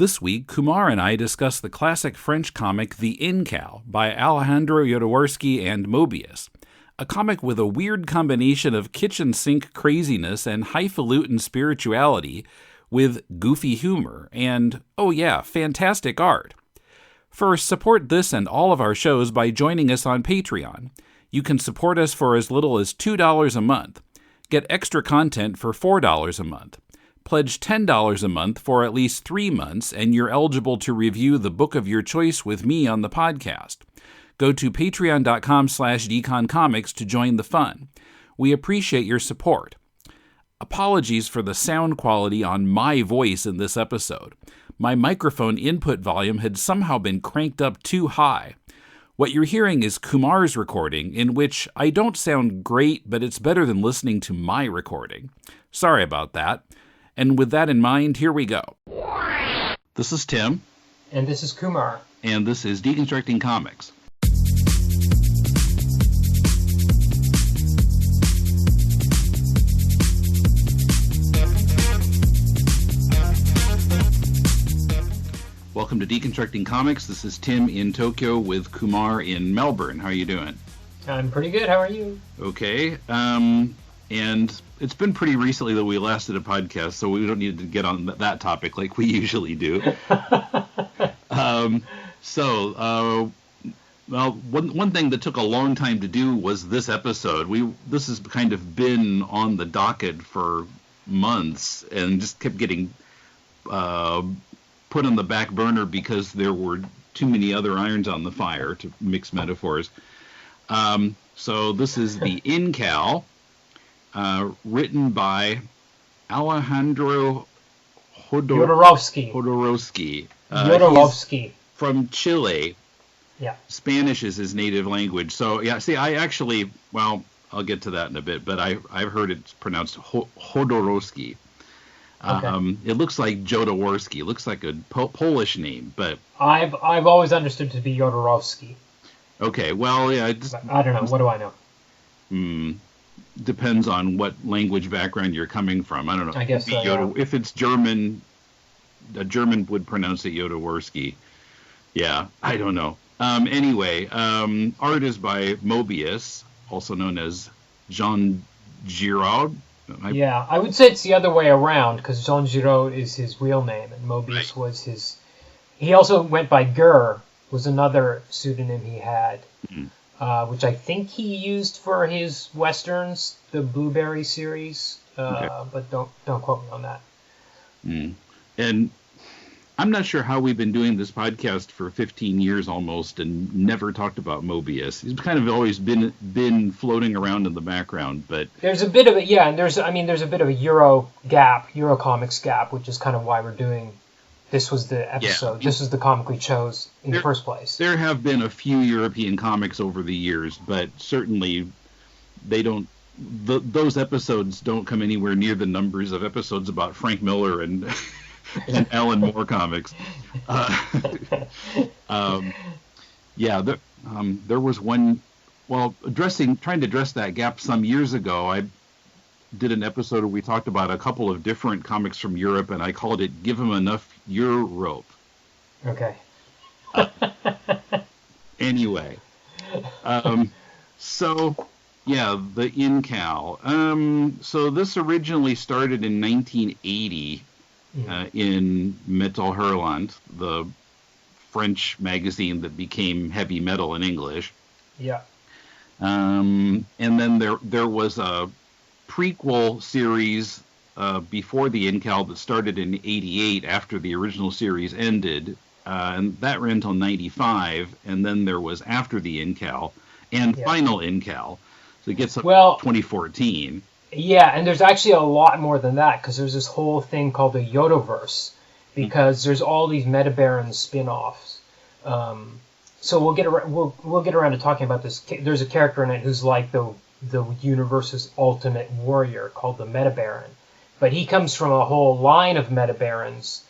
This week, Kumar and I discuss the classic French comic The Incal by Alejandro Jodorowsky and Moebius, a comic with a weird combination of kitchen sink craziness and highfalutin spirituality with goofy humor and, oh yeah, fantastic art. First, support this and all of our shows by joining us on Patreon. You can support us for as little as $2 a month. Get extra content for $4 a month. Pledge $10 a month for at least 3 months, and you're eligible to review the book of your choice with me on the podcast. Go to patreon.com/deconcomics to join the fun. We appreciate your support. Apologies for the sound quality on my voice in this episode. My microphone input volume had somehow been cranked up too high. What you're hearing is Kumar's recording, in which I don't sound great, but it's better than listening to my recording. Sorry about that. And with that in mind, here we go. This is Tim. And this is Kumar. And this is Deconstructing Comics. Welcome to Deconstructing Comics. This is Tim in Tokyo with Kumar in Melbourne. How are you doing? I'm pretty good. How are you? Okay. And it's been pretty recently that we last did a podcast, so we don't need to get on that topic like we usually do. Well, one thing that took a long time to do was this episode. This has kind of been on the docket for months and just kept getting put on the back burner because there were too many other irons on the fire, to mix metaphors. So this is the Incal. Written by Alejandro Jodorowsky. He's from Chile. Yeah. Spanish is his native language. So, yeah, see, I'll get to that in a bit, but I've heard it's pronounced Jodorowsky. Okay. It looks like Jodorowsky. It looks like a Polish name, but... I've always understood it to be Jodorowsky. Okay, well, yeah... I don't know. What do I know? Depends on what language background you're coming from. I don't know. I guess so, yeah. If it's German, a German would pronounce it Jodorowsky. Yeah, I don't know. Anyway, art is by Moebius, also known as Jean Giraud. Yeah, I would say it's the other way around, because Jean Giraud is his real name, and Moebius was his... He also went by Gur, was another pseudonym he had. Mm-hmm. Which I think he used for his westerns, the Blueberry series, okay. But don't quote me on that. And I'm not sure how we've been doing this podcast for 15 years almost and never talked about Moebius. He's kind of always been floating around in the background, but there's a bit of it, yeah. And there's a bit of a Euro comics gap, which is kind of why we're doing. This was the episode. Yeah. This was the comic we chose in the first place. There have been a few European comics over the years, but certainly they don't. Those episodes don't come anywhere near the numbers of episodes about Frank Miller and Alan Moore comics. There was one. Well, trying to address that gap some years ago, I did an episode where we talked about a couple of different comics from Europe, and I called it "Give 'Em Enough Europe." Okay. Anyway, so yeah, the Incal. So this originally started in 1980 in Métal Hurlant, the French magazine that became heavy metal in English. Yeah. And then there was a prequel series before the Incal that started in 88 after the original series ended, and that ran until 95, and then there was After the Incal and Final Incal, so it gets up to 2014. Yeah, and there's actually a lot more than that, because there's this whole thing called the Yodoverse, because there's all these Metabaron spin-offs. So we'll get around to talking about this. There's a character in it who's like the universe's ultimate warrior called the Metabaron. But he comes from a whole line of Metabarons,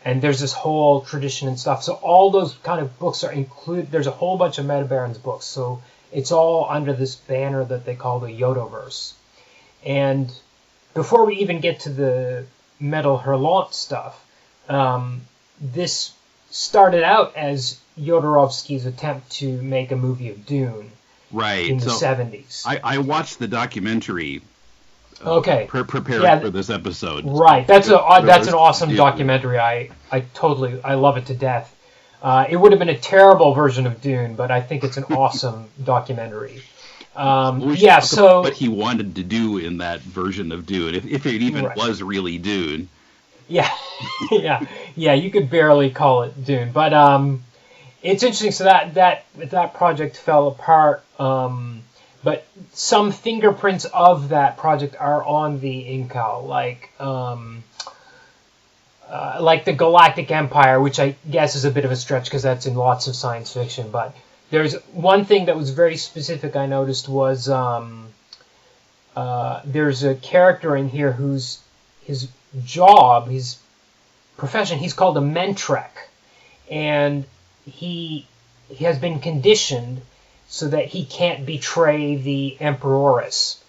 and there's this whole tradition and stuff. So all those kind of books are included. There's a whole bunch of Metabarons books. So it's all under this banner that they call the Yodoverse. And before we even get to the Métal Hurlant stuff, this started out as Jodorowsky's attempt to make a movie of Dune in the 70s. I watched the documentary preparing for this episode. Right. That's an awesome documentary. I love it to death. It would have been a terrible version of Dune, but I think it's an awesome documentary. What he wanted to do in that version of Dune, if it even was really Dune. Yeah, yeah. You could barely call it Dune, but it's interesting. So that project fell apart, but some fingerprints of that project are on the Incal, like the Galactic Empire, which I guess is a bit of a stretch because that's in lots of science fiction. But there's one thing that was very specific I noticed was there's a character in here whose his job, his profession, he's called a mentrek, and he has been conditioned so that he can't betray the Emperoress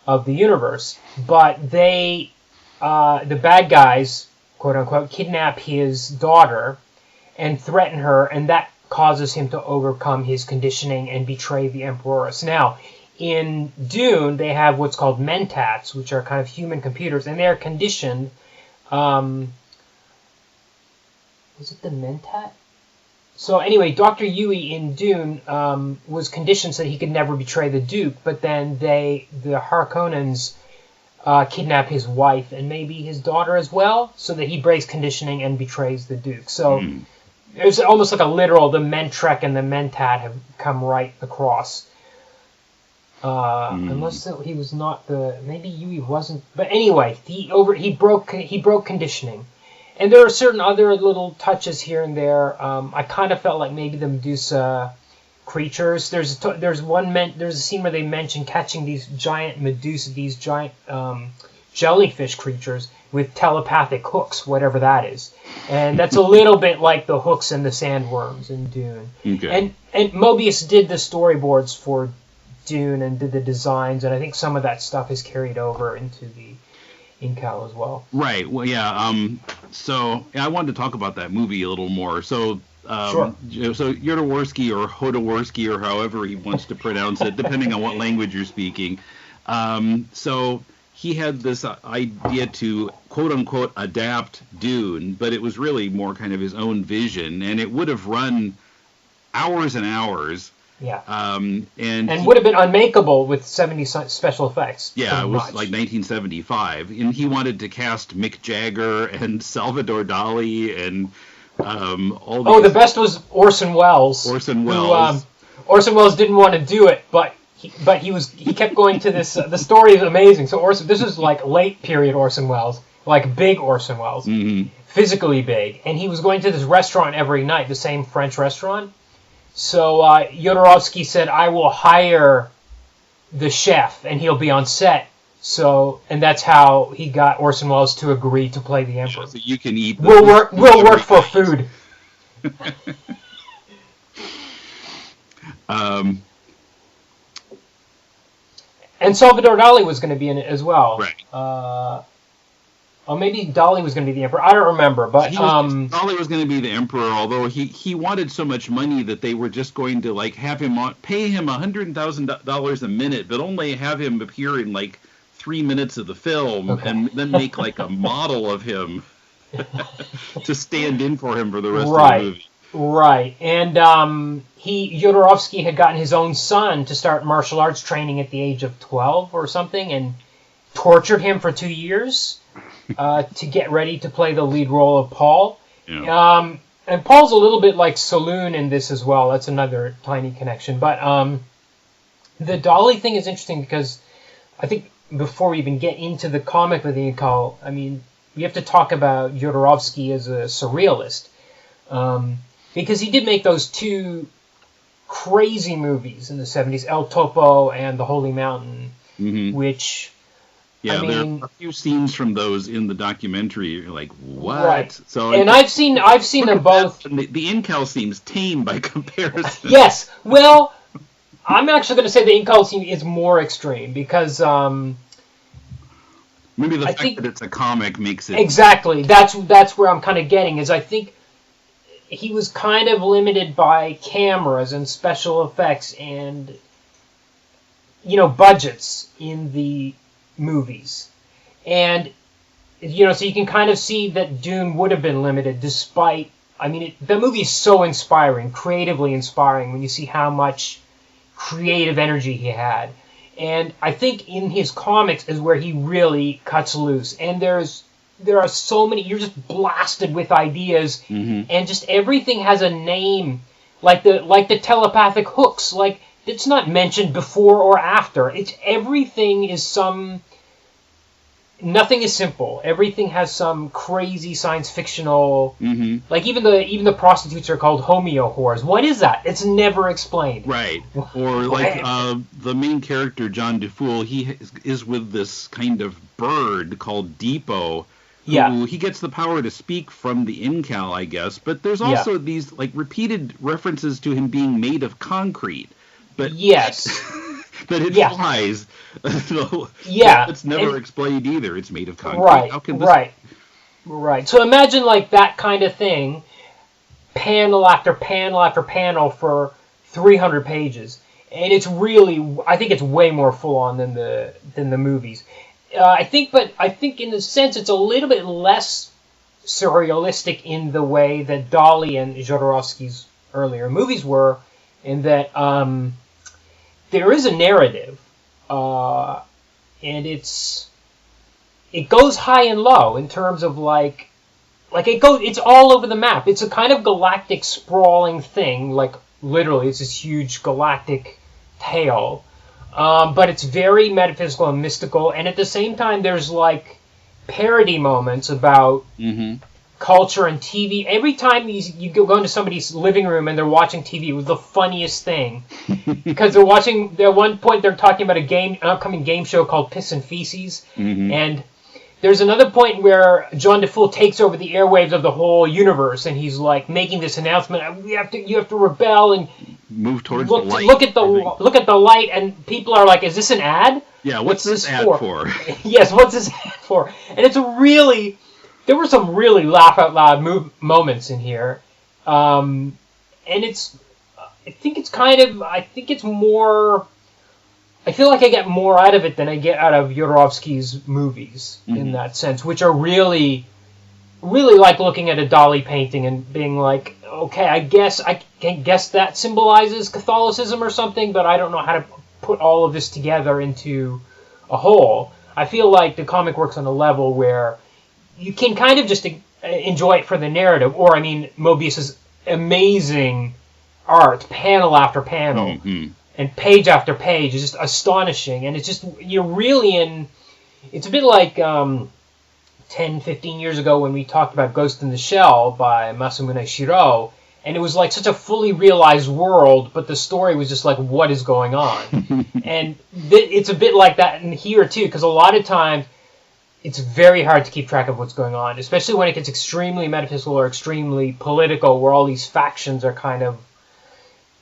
of the universe. But the bad guys, quote unquote, kidnap his daughter and threaten her, and that causes him to overcome his conditioning and betray the Emperoress. Now, in Dune, they have what's called mentats, which are kind of human computers, and they're conditioned. Was it the mentat? So anyway, Dr. Yui in Dune was conditioned so that he could never betray the Duke, but then the Harkonnens kidnap his wife and maybe his daughter as well, so that he breaks conditioning and betrays the Duke. So it's almost like a literal, the mentrek and the mentat have come right across. Unless he was not maybe Yui wasn't, but anyway, he broke conditioning, and there are certain other little touches here and there. I kind of felt like maybe the Medusa creatures. There's a scene where they mention catching these giant Medusa, these giant jellyfish creatures with telepathic hooks, whatever that is, and that's a little bit like the hooks and the sandworms in Dune. Okay. And Moebius did the storyboards for Dune and did the designs, and I think some of that stuff is carried over into the Incal as well. Right. Well, yeah. So I wanted to talk about that movie a little more. So, sure. So Jodorowsky or Jodorowsky or however he wants to pronounce it, depending on what language you're speaking. So he had this idea to quote unquote adapt Dune, but it was really more kind of his own vision, and it would have run hours and hours. Yeah. And would have been unmakeable with 70s special effects. Yeah, it was like 1975. And he wanted to cast Mick Jagger and Salvador Dali and all these... Oh, the best was Orson Welles. Orson Welles. Orson Welles didn't want to do it, but he kept going to this... the story is amazing. So this is like late period Orson Welles, like big Orson Welles, physically big. And he was going to this restaurant every night, the same French restaurant. So Jodorowsky said, I will hire the chef and he'll be on set. And that's how he got Orson Welles to agree to play the Emperor. So you can eat. We'll work for food. And Salvador Dali was going to be in it as well. Right. Or maybe Dali was going to be the Emperor. I don't remember, but Dali was going to be the Emperor. Although he wanted so much money that they were just going to have him pay him $100,000 a minute, but only have him appear in 3 minutes of the film, and then make a model of him to stand in for him for the rest of the movie. Right, and Jodorowsky had gotten his own son to start martial arts training at the age of 12 or something, and tortured him for 2 years. To get ready to play the lead role of Paul. Yeah. And Paul's a little bit like Saloon in this as well. That's another tiny connection. But the Dali thing is interesting because I think before we even get into the comic with the Incal, I mean, we have to talk about Jodorowsky as a surrealist. Because he did make those two crazy movies in the 70s, El Topo and The Holy Mountain, which... Yeah, there are a few scenes from those in the documentary. You're like, what? Right. And I've seen them both. The Incal seems tame by comparison. Yes. Well, I'm actually going to say the Incal scene is more extreme because maybe the fact that it's a comic makes it exactly. That's where I'm kind of getting is I think he was kind of limited by cameras and special effects and, budgets in the movies. And, so you can kind of see that Dune would have been limited despite, the movie is so inspiring, creatively inspiring, when you see how much creative energy he had. And I think in his comics is where he really cuts loose. And there are so many, you're just blasted with ideas, and just everything has a name, like the telepathic hooks, like it's not mentioned before or after. Everything is nothing is simple. Everything has some crazy science fictional, like even the prostitutes are called homeo whores. What is that? It's never explained. Right. Or like the main character, John DeFool, he is with this kind of bird called Depot. Who he gets the power to speak from the Incal, I guess. But there's also these like repeated references to him being made of concrete. But yes. But it flies. So it's never explained either. It's made of concrete. Right. How can this... Right. So imagine like that kind of thing, panel after panel after panel for 300 pages, and it's really, I think it's way more full on than the movies. I think in a sense it's a little bit less surrealistic in the way that Dali and Jodorowsky's earlier movies were, in that there is a narrative, and it goes high and low in terms of it's all over the map. It's a kind of galactic sprawling thing, like literally it's this huge galactic tale. But it's very metaphysical and mystical, and at the same time, there's like parody moments about culture and TV. Every time you go into somebody's living room and they're watching TV, it was the funniest thing, because they're watching. At one point, they're talking about an upcoming game show called Piss and Feces, and there's another point where John DeFool takes over the airwaves of the whole universe, and he's like making this announcement: you have to rebel and move towards the light. Look at the light, and people are like, "Is this an ad? Yeah, what's this ad for?" Yes, what's this ad for? And there were some really laugh out loud moments in here, and I think it's more. I feel like I get more out of it than I get out of Jodorowsky's movies in that sense, which are really, really like looking at a Dali painting and being like, okay, I can guess that symbolizes Catholicism or something, but I don't know how to put all of this together into a whole. I feel like the comic works on a level where you can kind of just enjoy it for the narrative, or Moebius's amazing art, panel after panel. And page after page is just astonishing. And it's just, you're really in... It's a bit like 10, 15 years ago when we talked about Ghost in the Shell by Masamune Shirow. And it was like such a fully realized world, but the story was just like, what is going on? And it's a bit like that in here, too, because a lot of times it's very hard to keep track of what's going on, especially when it gets extremely metaphysical or extremely political, where all these factions are kind of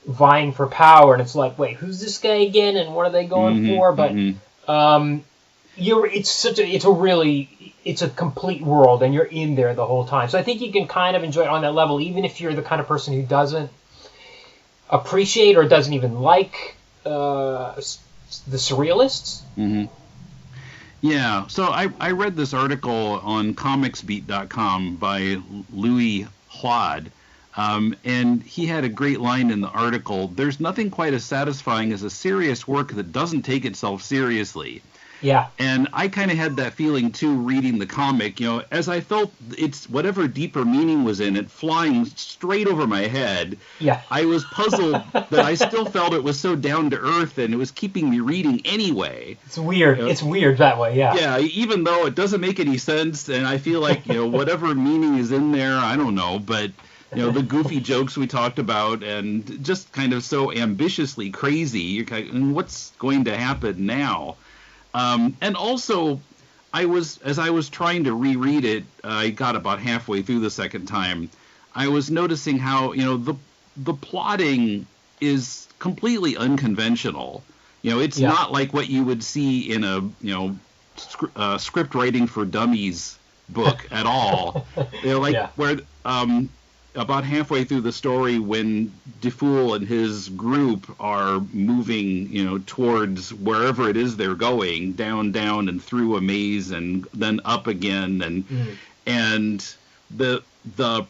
vying for power, and it's like, wait, who's this guy again, and what are they going for? But it's a complete world, and you're in there the whole time. So I think you can kind of enjoy it on that level, even if you're the kind of person who doesn't appreciate or doesn't even like the surrealists. Yeah, so I read this article on ComicsBeat.com by Louie Hlad. And he had a great line in the article: "There's nothing quite as satisfying as a serious work that doesn't take itself seriously." Yeah. And I kind of had that feeling, too, reading the comic, as I felt it's whatever deeper meaning was in it flying straight over my head. Yeah. I was puzzled that I still felt it was so down to earth, and it was keeping me reading anyway. It's weird. It's weird that way, yeah. Yeah, even though it doesn't make any sense, and I feel like, whatever meaning is in there, I don't know, but... the goofy jokes we talked about, and just kind of so ambitiously crazy. And what's going to happen now? And also, as I was trying to reread it, I got about halfway through the second time. I was noticing how the plotting is completely unconventional. It's not like what you would see in a script writing for dummies book at all. Where about halfway through the story, when DeFool and his group are moving, towards wherever it is they're going, down, and through a maze, and then up again, and the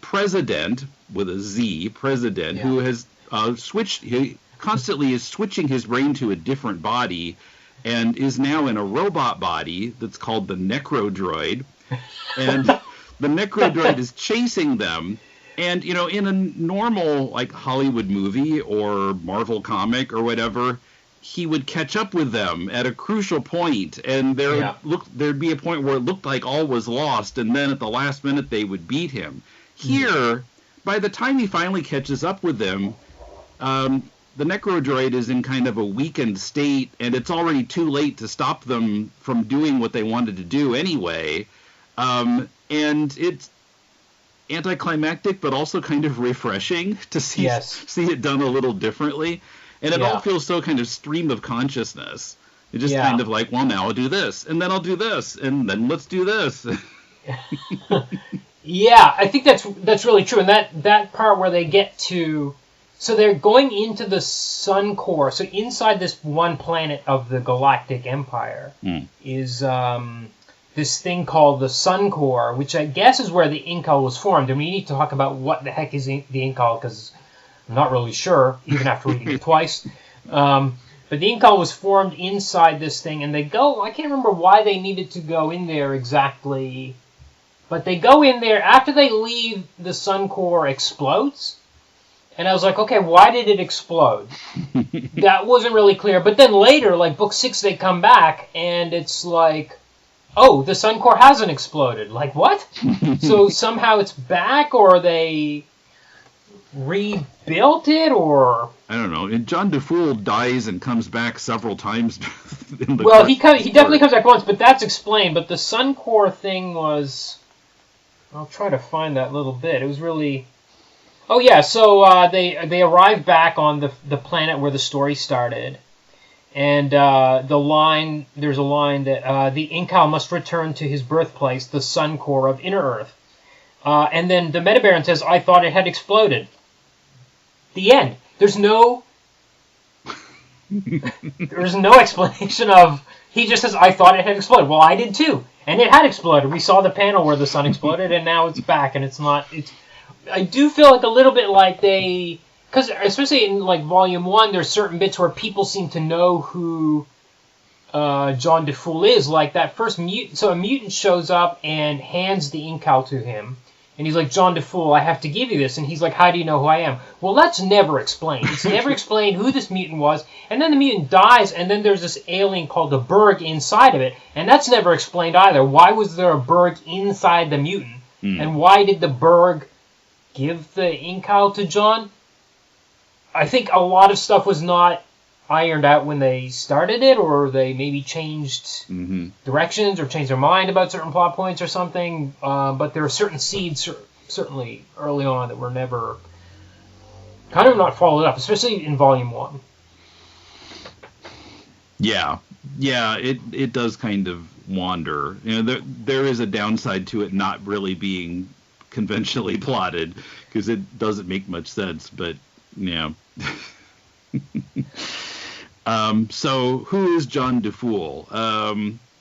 president with a Z, president, who has switched, he constantly is switching his brain to a different body, and is now in a robot body that's called the Necrodroid, and the Necrodroid is chasing them. And, in a normal, like, Hollywood movie or Marvel comic or whatever, he would catch up with them at a crucial point, and there'd be a point where it looked like all was lost, and then at the last minute they would beat him. Here, by the time he finally catches up with them, the Necrodroid is in kind of a weakened state, and it's already too late to stop them from doing what they wanted to do anyway. And it's anticlimactic, but also kind of refreshing to see it done a little differently. And it all feels so kind of stream of consciousness. It's just kind of like, well, now I'll do this, and then I'll do this, and then let's do this. Yeah, I think that's really true. And that part where they get to... So they're going into the sun core. So inside this one planet of the Galactic Empire is... this thing called the Sun Core, which I guess is where the Incal was formed. And we need to talk about what the heck is the Incal, because I'm not really sure, even after reading it twice. But the Incal was formed inside this thing, and they go... I can't remember why they needed to go in there exactly, but they go in there after they leave. The Sun Core explodes, and I was like, okay, why did it explode? That wasn't really clear. But then later, like book 6, they come back, and it's like... oh, the Sun Core hasn't exploded. Like, what? So somehow it's back, or they rebuilt it, or... I don't know. And John DeFool dies and comes back several times. He definitely comes back once, but that's explained. But the Sun Core thing was... I'll try to find that little bit. It was really... Oh, yeah, so they arrive back on the planet where the story started. And there's a line that the Incal must return to his birthplace, the Sun Core of Inner Earth. And then the Metabaron says, I thought it had exploded. The end. There's no explanation of... He just says, I thought it had exploded. Well, I did too. And it had exploded. We saw the panel where the sun exploded, and now it's back, and it's not... I do feel like a little bit like they... Because especially in like Volume 1, there's certain bits where people seem to know who John DeFool is. Like that first mutant. So a mutant shows up and hands the Incal to him. And he's like, John DeFool, I have to give you this. And he's like, how do you know who I am? Well, that's never explained. It's never explained who this mutant was. And then the mutant dies, and then there's this alien called the Berg inside of it. And that's never explained either. Why was there a Berg inside the mutant? And why did the Berg give the Incal to John? I think a lot of stuff was not ironed out when they started it, or they maybe changed directions or changed their mind about certain plot points or something. But there are certain seeds, certainly early on, that were never kind of not followed up, especially in Volume 1. Yeah, it does kind of wander. There is a downside to it not really being conventionally plotted, because it doesn't make much sense, but... Yeah. So who is John DeFool?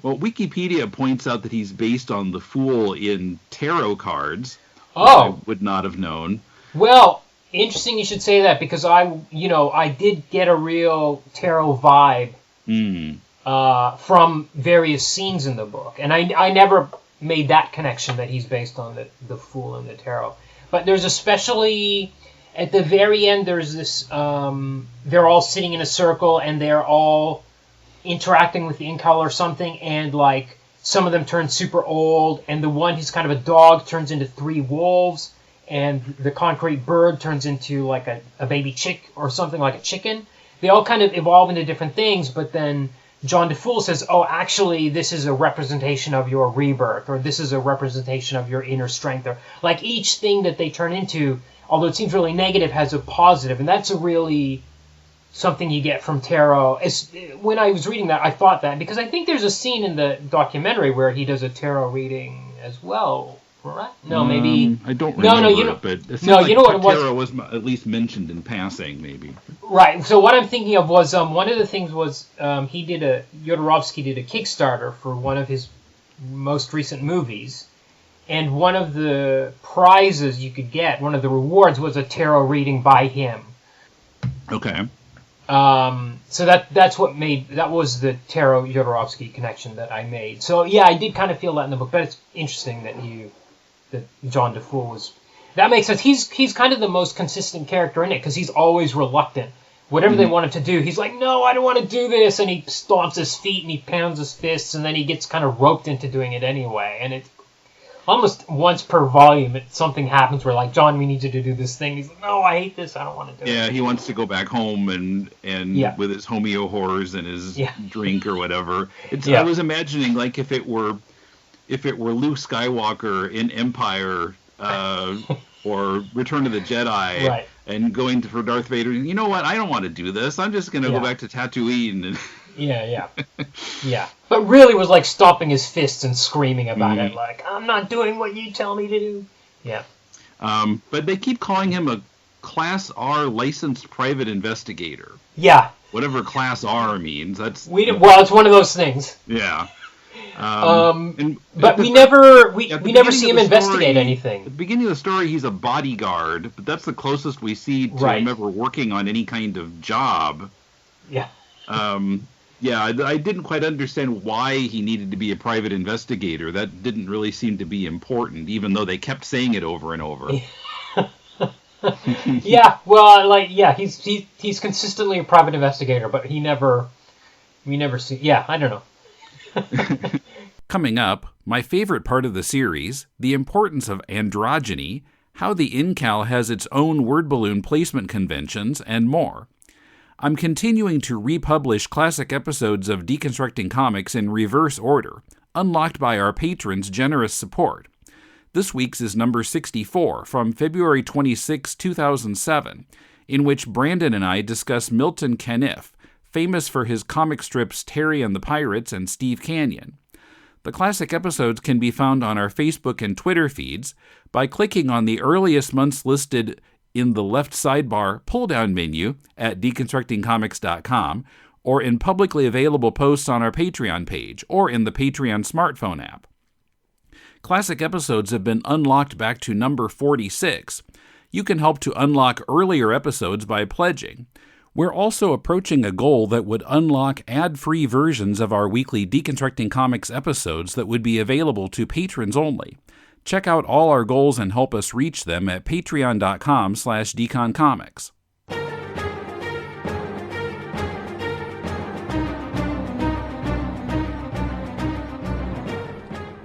Well, Wikipedia points out that he's based on the Fool in tarot cards. I would not have known. Well, interesting you should say that, because I did get a real tarot vibe from various scenes in the book, and I never made that connection that he's based on the Fool in the tarot. But there's especially... At the very end, there's this, they're all sitting in a circle, and they're all interacting with the Incal or something, and, like, some of them turn super old, and the one who's kind of a dog turns into 3 wolves, and the concrete bird turns into, like, a baby chick or something, like a chicken. They all kind of evolve into different things, but then John DeFool says, oh, actually, this is a representation of your rebirth, or this is a representation of your inner strength, or, like, each thing that they turn into... although it seems really negative, has a positive. And that's a really something you get from tarot. When I was reading that, I thought that, because I think there's a scene in the documentary where he does a tarot reading as well. Right? No, maybe. I don't remember it, but it seems like you know what it was? Terra was at least mentioned in passing, maybe. Right. So what I'm thinking of was one of the things was Jodorowsky did a Kickstarter for one of his most recent movies, and one of the prizes you could get, one of the rewards, was a tarot reading by him. Okay. So that was the Tarot Jodorowsky connection that I made. So yeah, I did kind of feel that in the book, but it's interesting that John DeFool was. That makes sense. He's kind of the most consistent character in it because he's always reluctant. Whatever they want him to do, he's like, no, I don't want to do this, and he stomps his feet and he pounds his fists, and then he gets kind of roped into doing it anyway. And it's almost once per volume, something happens where, like, John, we need you to do this thing. He's like, no, I hate this. I don't want to do it. Yeah, he wants to go back home and with his homeo horrors and his drink or whatever. I was imagining, like, if it were Luke Skywalker in Empire or Return of the Jedi, right, and going for Darth Vader. You know what? I don't want to do this. I'm just going to go back to Tatooine. And yeah. But really was like stomping his fists and screaming about it, like, I'm not doing what you tell me to do. Yeah. But they keep calling him a Class R licensed private investigator. Yeah. Whatever Class R means. It's one of those things. Yeah. But we never see him investigate anything. At the beginning of the story, he's a bodyguard, but that's the closest we see to him ever working on any kind of job. Yeah. I didn't quite understand why he needed to be a private investigator. That didn't really seem to be important, even though they kept saying it over and over. Yeah, well, he's consistently a private investigator, but we never see. Yeah, I don't know. Coming up, my favorite part of the series, the importance of androgyny, how the Incal has its own word balloon placement conventions, and more. I'm continuing to republish classic episodes of Deconstructing Comics in reverse order, unlocked by our patrons' generous support. This week's is number 64 from February 26, 2007, in which Brandon and I discuss Milton Caniff, famous for his comic strips Terry and the Pirates and Steve Canyon. The classic episodes can be found on our Facebook and Twitter feeds by clicking on the earliest months listed in the left sidebar pull-down menu at deconstructingcomics.com, or in publicly available posts on our Patreon page, or in the Patreon smartphone app. Classic episodes have been unlocked back to number 46. You can help to unlock earlier episodes by pledging. We're also approaching a goal that would unlock ad-free versions of our weekly Deconstructing Comics episodes that would be available to patrons only. Check out all our goals and help us reach them at patreon.com/deconcomics.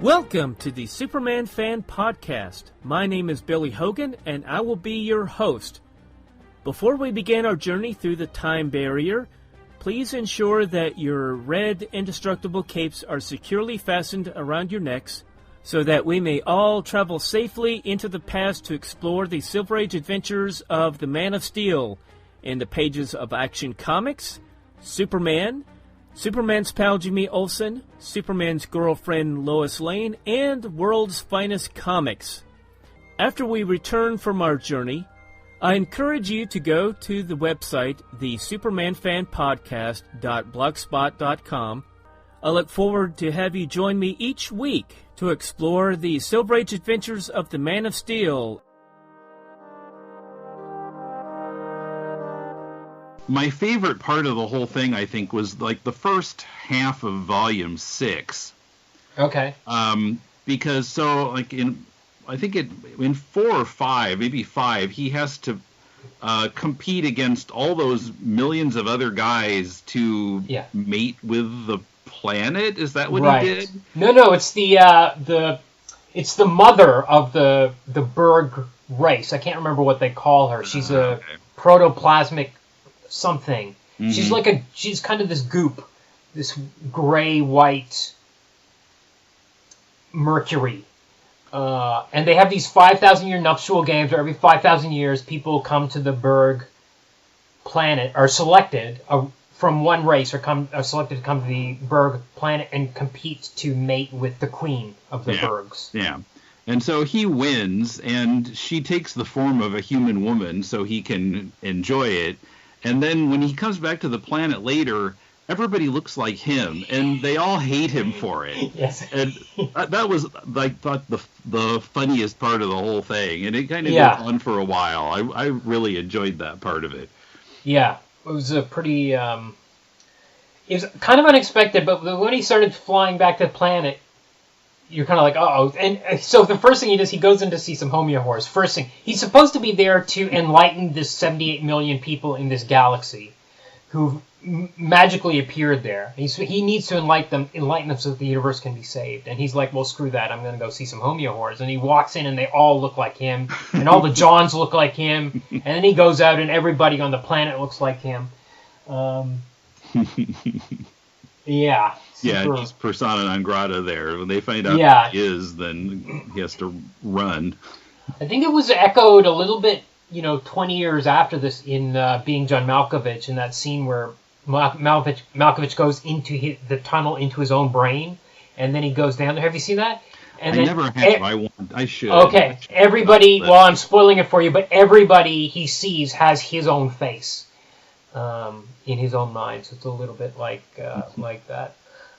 Welcome to the Superman Fan Podcast. My name is Billy Hogan, and I will be your host. Before we begin our journey through the time barrier, please ensure that your red indestructible capes are securely fastened around your necks so that we may all travel safely into the past to explore the Silver Age adventures of the Man of Steel in the pages of Action Comics, Superman, Superman's pal Jimmy Olsen, Superman's girlfriend Lois Lane, and World's Finest Comics. After we return from our journey, I encourage you to go to the website, thesupermanfanpodcast.blogspot.com. I look forward to have you join me each week to explore the Silver Age adventures of the Man of Steel. My favorite part of the whole thing, I think, was like the first half of Volume 6. Okay. Because I think in 4 or 5, maybe 5, he has to compete against all those millions of other guys to mate with the planet. Is that what he did? No, it's the mother of the Berg race. I can't remember what they call her. She's a protoplasmic something. Mm-hmm. She's kind of this goop, this gray-white Mercury. And they have these 5,000-year nuptial games where every 5,000 years people come to the Berg planet, are selected from one race, are selected to come to the Berg planet and compete to mate with the queen of the Bergs. Yeah. And so he wins, and she takes the form of a human woman so he can enjoy it. And then when he comes back to the planet later, everybody looks like him, and they all hate him for it. Yes. And that was, I thought, the funniest part of the whole thing. And it kind of goes on for a while. I really enjoyed that part of it. Yeah. It was a pretty... it was kind of unexpected, but when he started flying back to the planet, you're kind of like, uh-oh. And so the first thing he does, he goes in to see some Homeo horrors. First thing, he's supposed to be there to enlighten this 78 million people in this galaxy who magically appeared there. He needs to enlighten them so that the universe can be saved. And he's like, well, screw that. I'm going to go see some Homeo horrors. And he walks in and they all look like him. And all the Johns look like him. And then he goes out and everybody on the planet looks like him. Yeah. Yeah, he's persona non grata there. When they find out who he is, then he has to run. I think it was echoed a little bit, 20 years after this in Being John Malkovich, in that scene where Malkovich goes into the tunnel into his own brain, and then he goes down there. Have you seen that? And I never have. I should. Okay, everybody, well, I'm spoiling it for you, but everybody he sees has his own face in his own mind, so it's a little bit like that.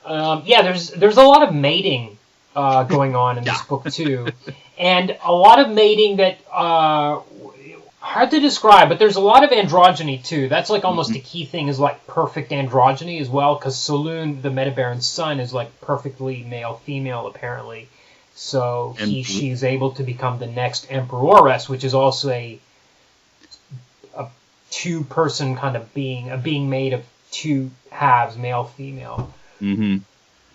There's a lot of mating going on in this book too, and a lot of mating that hard to describe, but there's a lot of androgyny too. That's like almost a key thing, is like perfect androgyny as well, because Saloon, the Metabaron's son, is like perfectly male-female apparently. So she's able to become the next Emperoress, which is also a two-person kind of being, a being made of two halves, male-female. Mm-hmm.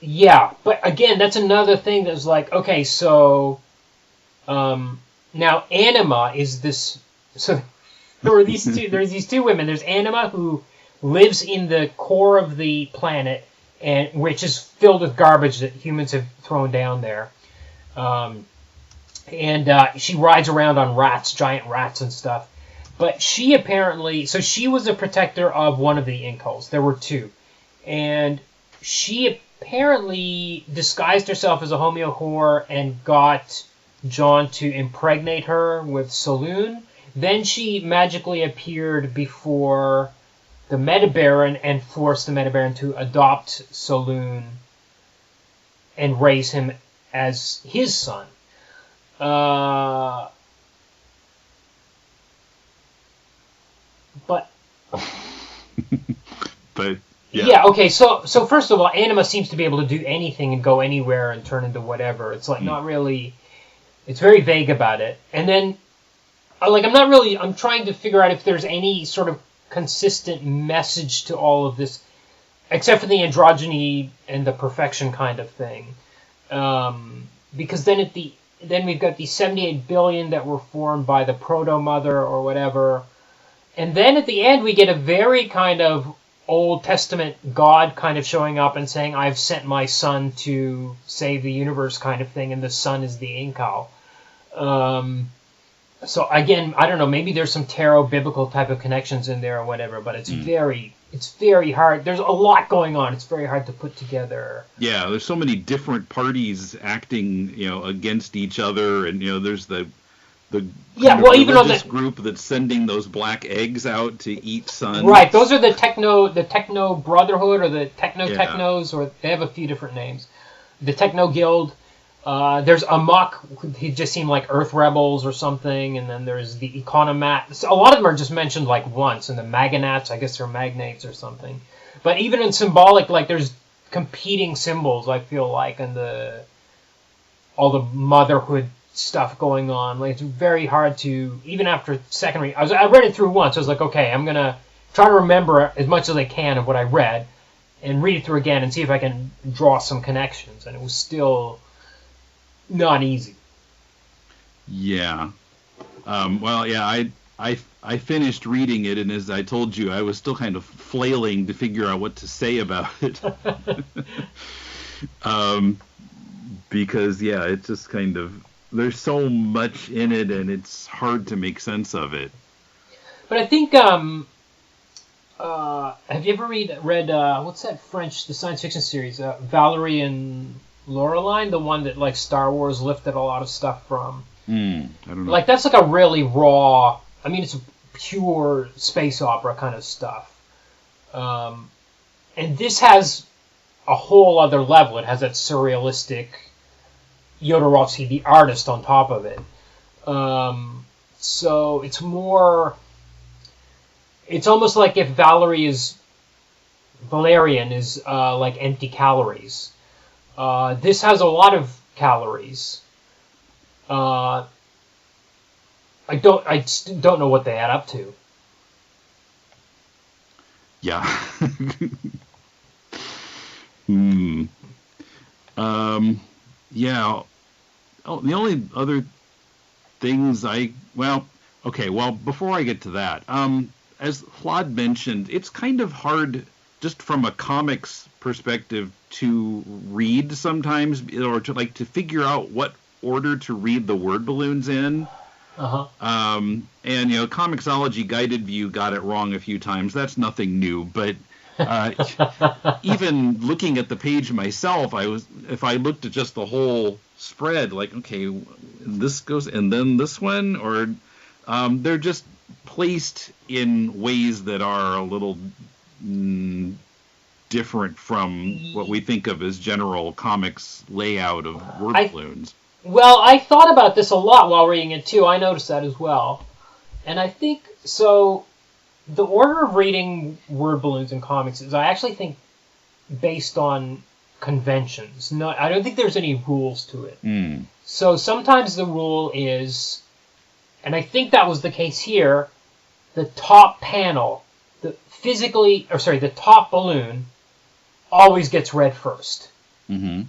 Yeah, but again, that's another thing that's like, okay, so now Anima is this. So there's these two women. There's Anima, who lives in the core of the planet, and which is filled with garbage that humans have thrown down there. She rides around on rats, giant rats and stuff. But she apparently, so she was a protector of one of the Incals. There were two. And she apparently disguised herself as a Homeo whore and got John to impregnate her with Saloon. Then she magically appeared before the Metabaron and forced the Metabaron to adopt Saloon and raise him as his son. But yeah, okay, so first of all, Anima seems to be able to do anything and go anywhere and turn into whatever. It's like not really, it's very vague about it. And then, I'm trying to figure out if there's any sort of consistent message to all of this, except for the androgyny and the perfection kind of thing. Because then we've got these 78 billion that were formed by the proto-mother or whatever. And then at the end we get a very kind of Old Testament God kind of showing up and saying, I've sent my son to save the universe kind of thing, and the son is the Incal. So again, I don't know, maybe there's some tarot biblical type of connections in there or whatever, but it's very hard. There's a lot going on. It's very hard to put together. Yeah, there's so many different parties acting, against each other, and there's the even though this group that's sending those black eggs out to eat suns. Right, those are the Techno Brotherhood, or the Technos, or they have a few different names. The Techno Guild. There's Amok, he just seemed like Earth Rebels or something, and then there's the Economats. A lot of them are just mentioned like once, and the Maganats, I guess they're magnates or something. But even in symbolic, like there's competing symbols, I feel like, and all the motherhood stuff going on. Like, it's very hard to, even after second read, I read it through once. I was like, okay, I'm gonna try to remember as much as I can of what I read, and read it through again and see if I can draw some connections. And it was still not easy. Yeah. I finished reading it, and as I told you, I was still kind of flailing to figure out what to say about it. Because it's just kind of, there's so much in it, and it's hard to make sense of it. But I think, have you ever read what's that French, the science fiction series, Valerie and lore line, the one that like Star Wars lifted a lot of stuff from. I don't know. Like that's like a really raw. I mean, it's pure space opera kind of stuff. And this has a whole other level. It has that surrealistic Jodorowsky, the artist, on top of it. So it's more... It's almost like if Valerian is like empty calories. This has a lot of calories. I don't know what they add up to. Yeah. Yeah. Oh, the only other things before I get to that, as Hlad mentioned, it's kind of hard just from a comics perspective to read sometimes, or to figure out what order to read the word balloons in. And Comixology Guided View got it wrong a few times. That's nothing new, but even looking at the page myself, if I looked at just the whole spread, like, okay, this goes and then this one, or they're just placed in ways that are a little different from what we think of as general comics layout of word balloons. Well, I thought about this a lot while reading it, too. I noticed that as well. And I think, so, the order of reading word balloons in comics is, I actually think, based on conventions. No, I don't think there's any rules to it. So sometimes the rule is, and I think that was the case here, the top panel, the top balloon, always gets read first. Mm-hmm.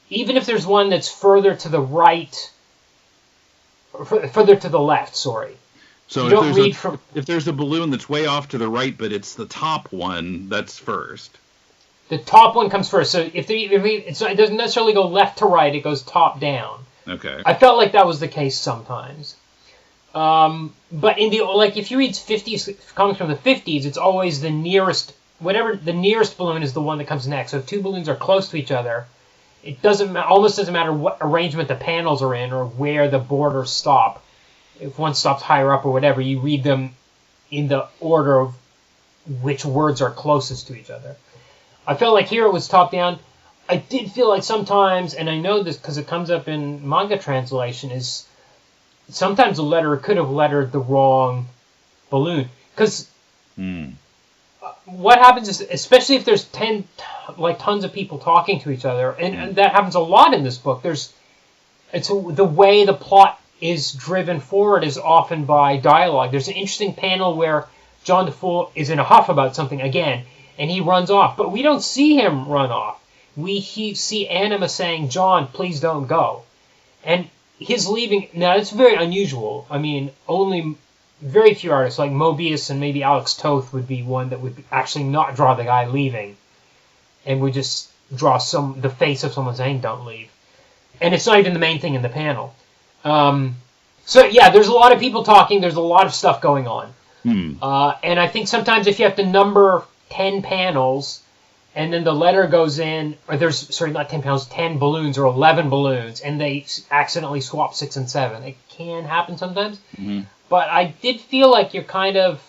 Even if there's one that's further to the right, further to the left, sorry. So if there's a balloon that's way off to the right, but it's the top one, that's first. The top one comes first. So it doesn't necessarily go left to right, it goes top down. Okay. I felt like that was the case sometimes. But if you read 50s comics from the 50s, it's always the nearest balloon is the one that comes next. So if two balloons are close to each other, it almost doesn't matter what arrangement the panels are in or where the borders stop. If one stops higher up or whatever, you read them in the order of which words are closest to each other. I felt like here it was top down. I did feel like sometimes, and I know this because it comes up in manga translation, is sometimes the letterer could have lettered the wrong balloon. Because what happens is, especially if there's tons of people talking to each other, and that happens a lot in this book. The way the plot is driven forward is often by dialogue. There's an interesting panel where John DeFoe is in a huff about something again, and he runs off. But we don't see him run off. We see Anima saying, "John, please don't go." And his leaving, now it's very unusual. I mean, only very few artists, like Moebius and maybe Alex Toth, would be one that would actually not draw the guy leaving, and would just draw the face of someone saying, "Don't leave." And it's not even the main thing in the panel. So yeah, there's a lot of people talking, there's a lot of stuff going on. And I think sometimes if you have to number 10 panels, and then the letter goes in, or not 10 panels, 10 balloons or 11 balloons, and they accidentally swap 6 and 7. It can happen sometimes. But I did feel like you're kind of...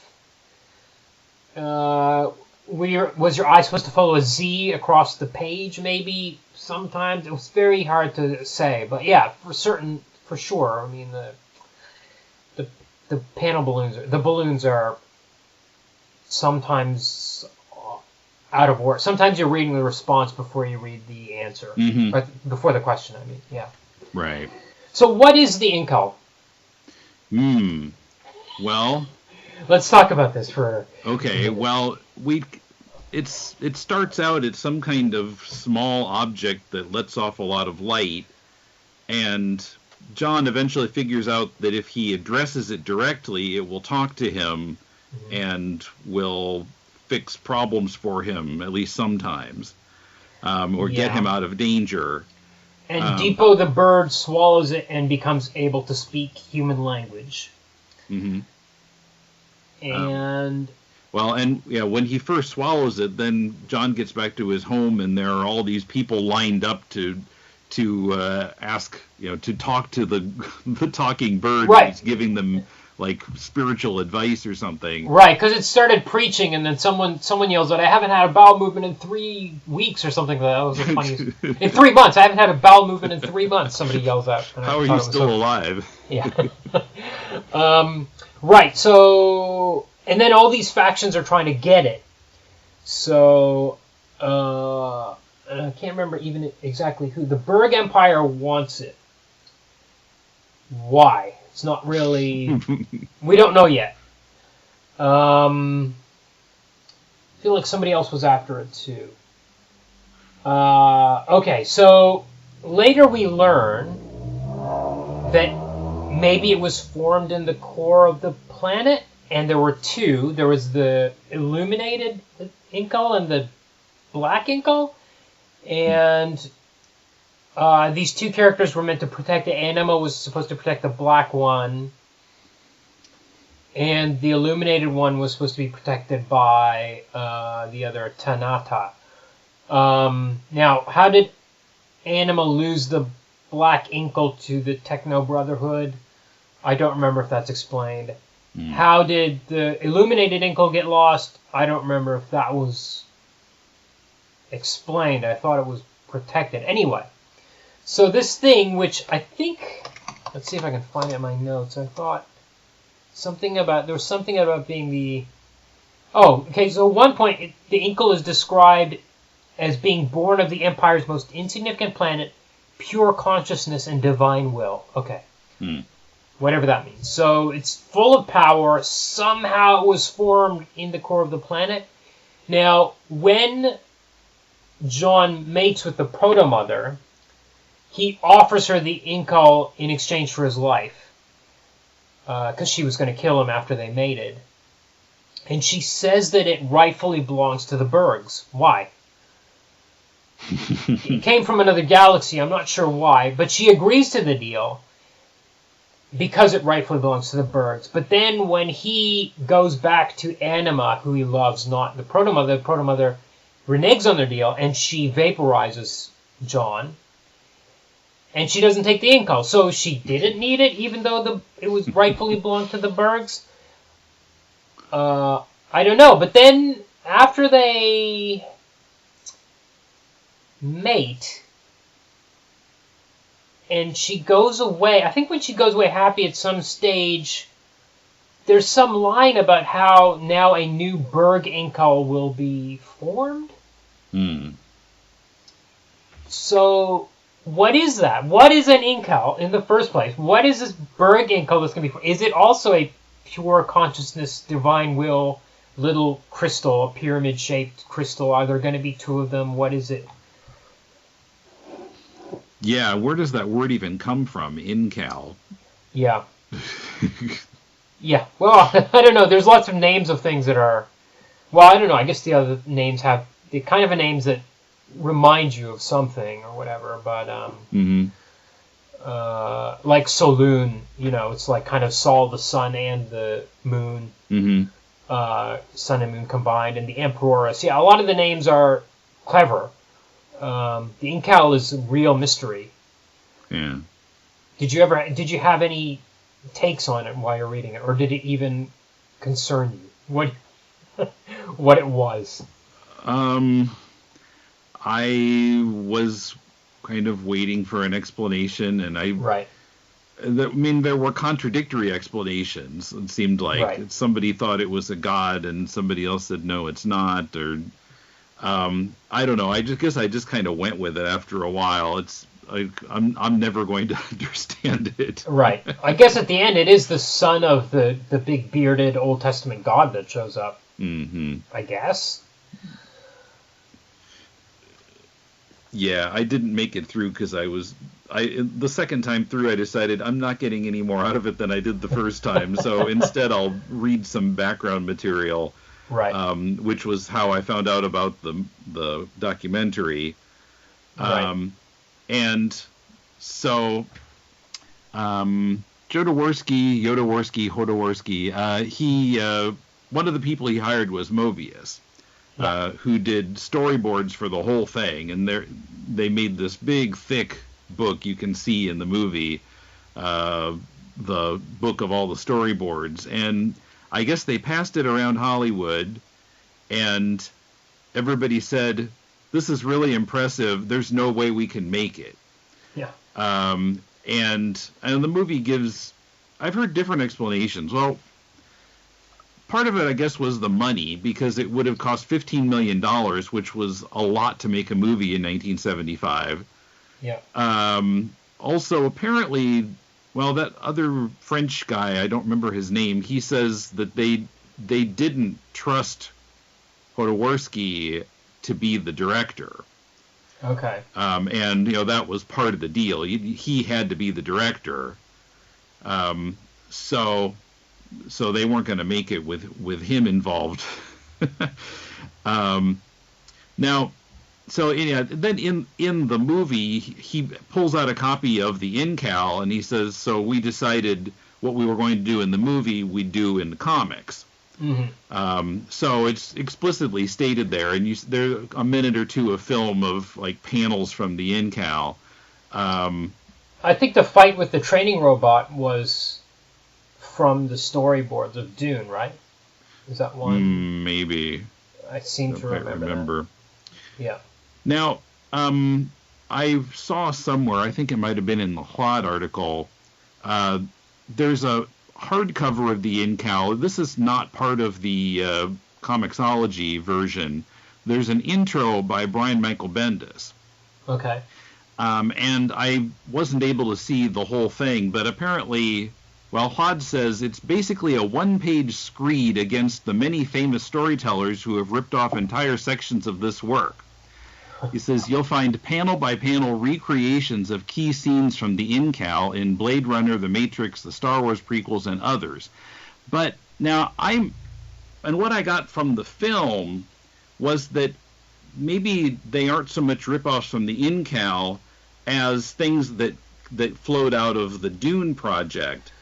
was your eye supposed to follow a Z across the page, maybe? Sometimes. It was very hard to say. But yeah, for sure. I mean, the panel balloons, the balloons are sometimes out of order. Sometimes you're reading the response before you read the answer. Or before the question, I mean, yeah. Right. So what is the Incal? Well... Let's talk about this for... Okay, well, it starts out as some kind of small object that lets off a lot of light, and John eventually figures out that if he addresses it directly, it will talk to him and will fix problems for him, at least sometimes, or get him out of danger. And Depot the bird swallows it and becomes able to speak human language. And Well, and when he first swallows it, then John gets back to his home, and there are all these people lined up to ask, to talk to the talking bird. Right. He's giving them like spiritual advice or something. Right, because it started preaching, and then someone yells out, "I haven't had a bowel movement in 3 weeks," or something like that. That was the funniest. In 3 months, I haven't had a bowel movement in 3 months. Somebody yells out. How are you still alive? Yeah. Right. So, and then all these factions are trying to get it. So, I can't remember even exactly who. The Berg Empire wants it. Why? It's not really... We don't know yet. I feel like somebody else was after it too. Okay, so later we learn that maybe it was formed in the core of the planet, and there were two. There was the illuminated Incal and the black Incal, and... these two characters were meant to protect it. Anima was supposed to protect the black one. And the illuminated one was supposed to be protected by the other Tanata. Now, how did Anima lose the black Incal to the Techno Brotherhood? I don't remember if that's explained. How did the illuminated Incal get lost? I don't remember if that was explained. I thought it was protected. Anyway. So this thing, which I think, let's see if I can find it in my notes. I thought there was something about being the, so at one point, the Incal is described as being born of the Empire's most insignificant planet, pure consciousness and divine will. Okay. Whatever that means. So it's full of power. Somehow it was formed in the core of the planet. Now, when John mates with the Proto-Mother, he offers her the Incal in exchange for his life, because she was going to kill him after they mated. And she says that it rightfully belongs to the Bergs. Why? It came from another galaxy, I'm not sure why, but she agrees to the deal because it rightfully belongs to the Bergs. But then when he goes back to Anima, who he loves, not the Proto-Mother reneges on their deal, and she vaporizes John. And she doesn't take the Incal, so she didn't need it, even though it was rightfully belonged to the Bergs. I don't know, but then after they mate, and she goes away. I think when she goes away happy at some stage, there's some line about how now a new Berg Incal will be formed. So... what is that? What is an Incal in the first place? What is this Berg Incal that's going to be? Is it also a pure consciousness, divine will, little crystal, a pyramid-shaped crystal? Are there going to be two of them? What is it? Yeah, where does that word even come from? Incal. Yeah. Yeah. Well, I don't know. There's lots of names of things that are. Well, I don't know. I guess the other names have the kind of names that remind you of something or whatever, but like Saloon, it's like kind of Sol, the sun and the moon, sun and moon combined, and the Emperorus. Yeah, a lot of the names are clever. The Incal is a real mystery. Yeah. Did you have any takes on it while you're reading it, or did it even concern you? What it was? I was kind of waiting for an explanation, and there were contradictory explanations. It seemed like somebody thought it was a god, and somebody else said no, it's not. Or I don't know. I just kind of went with it after a while. I'm never going to understand it. Right. I guess at the end it is the son of the big bearded Old Testament god that shows up. I guess. Yeah, I didn't make it through because the second time through I decided I'm not getting any more out of it than I did the first time. So instead I'll read some background material, which was how I found out about the documentary. And so Jodorowsky, he one of the people he hired was Moebius, who did storyboards for the whole thing, and they made this big, thick book you can see in the movie, the book of all the storyboards, and I guess they passed it around Hollywood, and everybody said, "This is really impressive. There's no way we can make it." Yeah. And the movie gives, I've heard different explanations. Well, part of it, I guess, was the money, because it would have cost $15 million, which was a lot to make a movie in 1975. Yeah. Also, apparently, well, that other French guy, I don't remember his name, he says that they didn't trust Jodorowsky to be the director. Okay. And, that was part of the deal. He had to be the director. So they weren't going to make it with him involved. Now, so then in the movie, he pulls out a copy of the Incal, and he says, so we decided what we were going to do in the movie, we'd do in the comics. Mm-hmm. So it's explicitly stated there, and there's a minute or two of film of like panels from the Incal. I think the fight with the training robot was from the storyboards of Dune, right? Is that one? Maybe. I seem to remember. That. Yeah. Now, I saw somewhere, I think it might have been in the Hlad article, there's a hardcover of the Incal. This is not part of the Comixology version. There's an intro by Brian Michael Bendis. Okay. And I wasn't able to see the whole thing, but apparently, well, Hlad says it's basically a one-page screed against the many famous storytellers who have ripped off entire sections of this work. He says you'll find panel-by-panel recreations of key scenes from the Incal in Blade Runner, The Matrix, the Star Wars prequels, and others. But now and what I got from the film was that maybe they aren't so much rip-offs from the Incal as things that flowed out of the Dune project.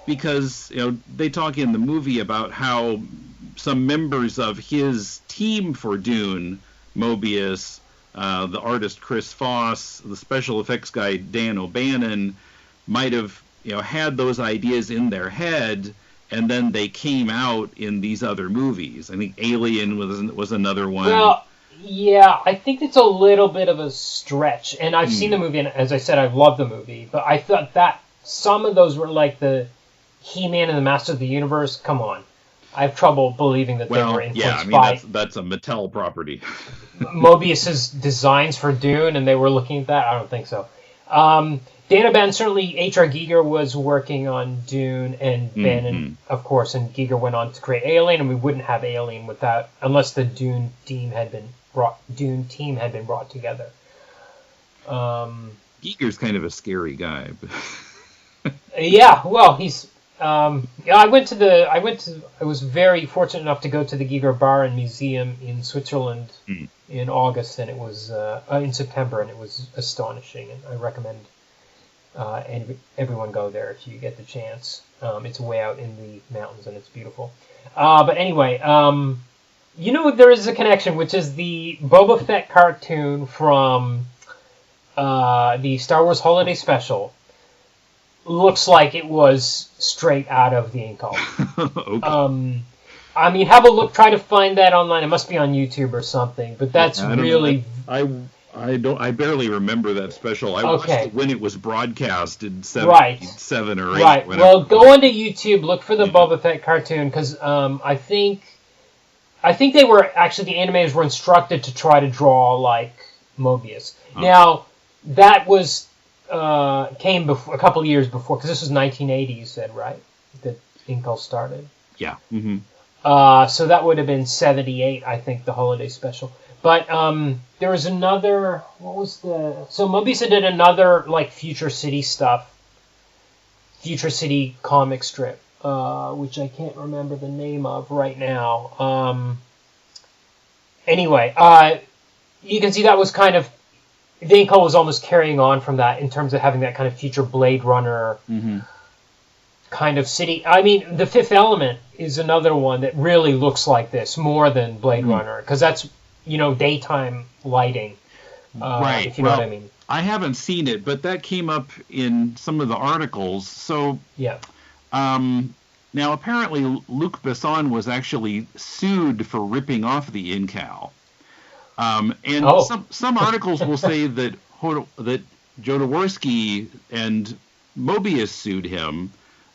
Because, they talk in the movie about how some members of his team for Dune, Moebius, the artist Chris Foss, the special effects guy Dan O'Bannon, might have had those ideas in their head, and then they came out in these other movies. I think Alien was another one. Well, yeah, I think it's a little bit of a stretch, and I've seen the movie, and as I said, I love the movie, but I thought that some of those were like the He-Man and the Master of the Universe. Come on. I have trouble believing that they were influenced by... that's a Mattel property. Moebius's designs for Dune, and they were looking at that? I don't think so. Dana Ben, certainly H.R. Giger was working on Dune, and Ben, and of course, and Giger went on to create Alien, and we wouldn't have Alien unless the Dune team had been brought together. Giger's kind of a scary guy. Yeah, well, he's... I was very fortunate enough to go to the Giger Bar and Museum in Switzerland in August, and it was in September, and it was astonishing. And I recommend everyone go there if you get the chance. It's way out in the mountains, and it's beautiful. But anyway, there is a connection, which is the Boba Fett cartoon from the Star Wars Holiday Special. Looks like it was straight out of the Incal. Okay. Have a look. Try to find that online. It must be on YouTube or something. But that's really. I barely remember that special. I watched it when it was broadcast in 7 or 8. Right. Well, go onto YouTube. Look for the Boba Fett cartoon, because I think they were actually, the animators were instructed to try to draw like Moebius. Now that was. Came a couple of years before, because this was 1980, you said, right? That Incal started. Yeah. Mm-hmm. So that would have been 78, I think, the holiday special. But there was another. So Moebius did another like Future City stuff, Future City comic strip, which I can't remember the name of right now. Anyway, you can see that was kind of. The Incal was almost carrying on from that in terms of having that kind of future Blade Runner kind of city. I mean, The Fifth Element is another one that really looks like this more than Blade Runner, because that's, daytime lighting. Right. If you know what I mean. I haven't seen it, but that came up in some of the articles. So, yeah. Now apparently Luc Besson was actually sued for ripping off the Incal. Some articles will say that Jodorowsky and Moebius sued him.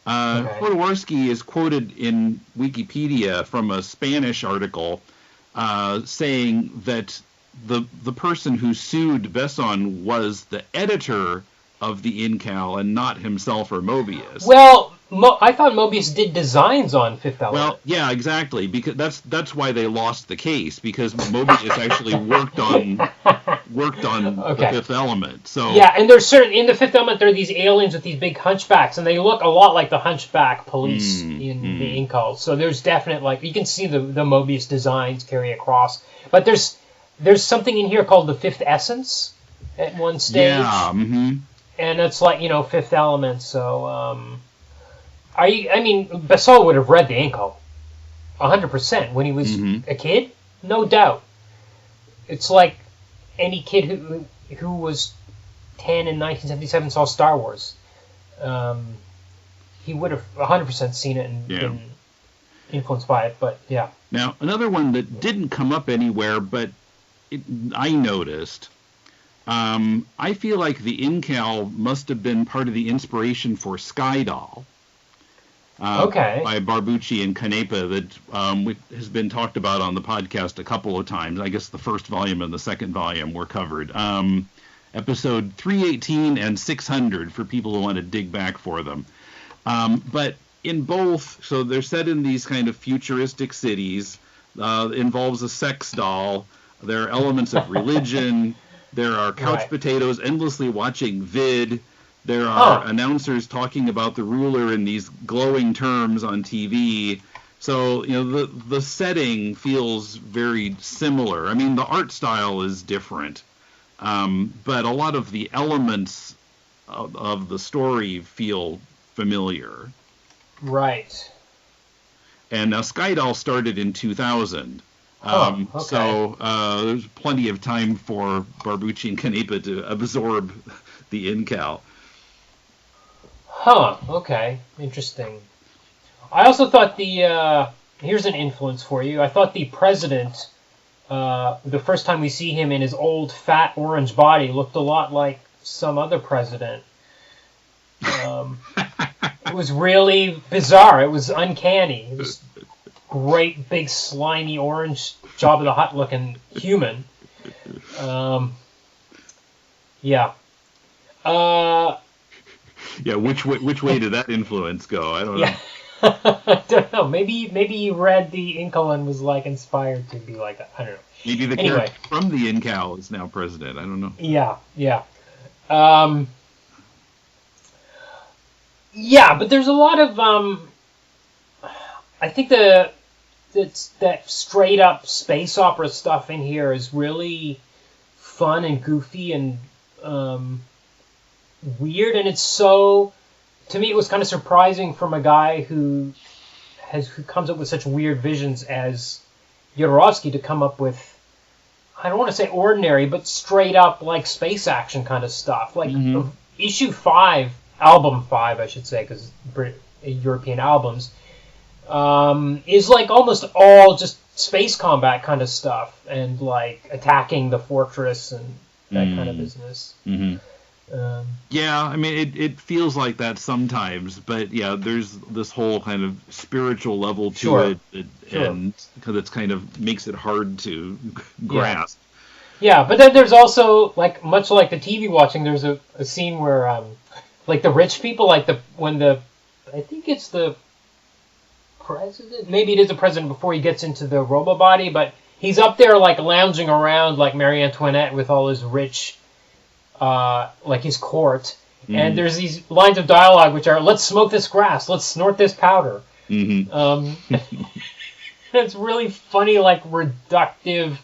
Jodorowsky is quoted in Wikipedia from a Spanish article saying that the person who sued Besson was the editor of the Incal and not himself or Moebius. Well, I thought Moebius did designs on Fifth Element. Well, yeah, exactly. Because that's why they lost the case, because Moebius actually worked on the Fifth Element. So yeah, and there's in the Fifth Element there are these aliens with these big hunchbacks, and they look a lot like the hunchback police in the Incal. So there's definite, you can see the Moebius designs carry across. But there's something in here called the Fifth Essence at one stage. Yeah. Mm-hmm. And it's Fifth Element. So Besson would have read the Incal 100% when he was a kid, no doubt. It's like any kid who was 10 in 1977 saw Star Wars. He would have 100% seen it and been influenced by it. But yeah. Now another one that didn't come up anywhere, but I noticed. I feel like the Incal must have been part of the inspiration for Skydoll. By Barbucci and Canepa that has been talked about on the podcast a couple of times. I guess the first volume and the second volume were covered. Episode 318 and 600 for people who want to dig back for them. But in both, so they're set in these kind of futuristic cities. Involves a sex doll. There are elements of religion. There are couch potatoes endlessly watching vid. There are announcers talking about the ruler in these glowing terms on TV. So, the setting feels very similar. I mean, the art style is different. But a lot of the elements of the story feel familiar. Right. And now Skydoll started in 2000. So there's plenty of time for Barbucci and Canepa to absorb the Incal. Huh, okay. Interesting. I also thought here's an influence for you. I thought the president, the first time we see him in his old fat orange body, looked a lot like some other president. It was really bizarre. It was uncanny. It was great, big, slimy, orange, Jabba the Hutt looking human. Yeah. Yeah, which way did that influence go? I don't know. I don't know. Maybe he read the Incal and was inspired to be like that. I don't know. Maybe the character from the Incal is now president. I don't know. Yeah. Yeah, but there's a lot of I think that straight up space opera stuff in here is really fun and goofy and weird, and it's so, to me it was kind of surprising from a guy who comes up with such weird visions as Jodorowsky to come up with, I don't want to say ordinary, but straight up space action kind of stuff. Issue 5, album 5 I should say, because European albums, is almost all just space combat kind of stuff and attacking the fortress and that kind of business. Mm-hmm. Yeah, I mean, it feels like that sometimes, but yeah, there's this whole kind of spiritual level to it, and because it's kind of makes it hard to grasp. Yeah, but then there's also, much like the TV watching, there's a scene where, the rich people, I think it's the president, maybe it is the president before he gets into the robo-body, but he's up there, lounging around like Marie Antoinette with all his rich, his court, and there's these lines of dialogue which are, let's smoke this grass, let's snort this powder. It's really funny, reductive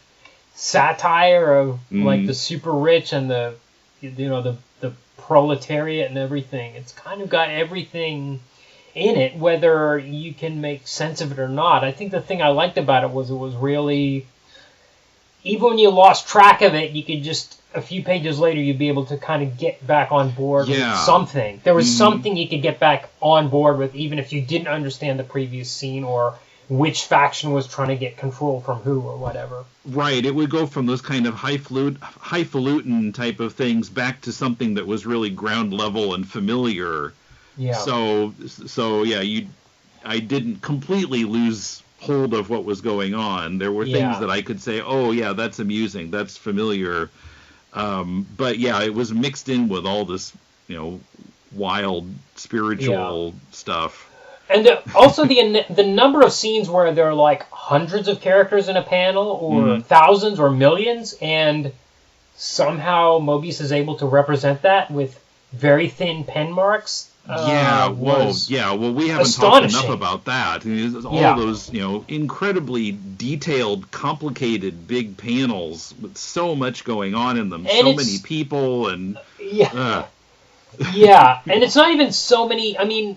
satire of the super rich and the proletariat and everything. It's kind of got everything in it, whether you can make sense of it or not. I think the thing I liked about it was really, even when you lost track of it, you could just, a few pages later, you'd be able to kind of get back on board with something. There was something you could get back on board with, even if you didn't understand the previous scene or which faction was trying to get control from who or whatever. Right. It would go from those kind of highfalutin type of things back to something that was really ground level and familiar. Yeah. So yeah, I didn't completely lose hold of what was going on. There were things that I could say, oh yeah, that's amusing, that's familiar. But yeah, it was mixed in with all this, wild spiritual stuff. And also the number of scenes where there are like hundreds of characters in a panel, or thousands or millions, and somehow Moebius is able to represent that with very thin pen marks. Well, we haven't talked enough about that. All those, incredibly detailed, complicated, big panels with so much going on in them, and so many people, and and it's not even so many. I mean,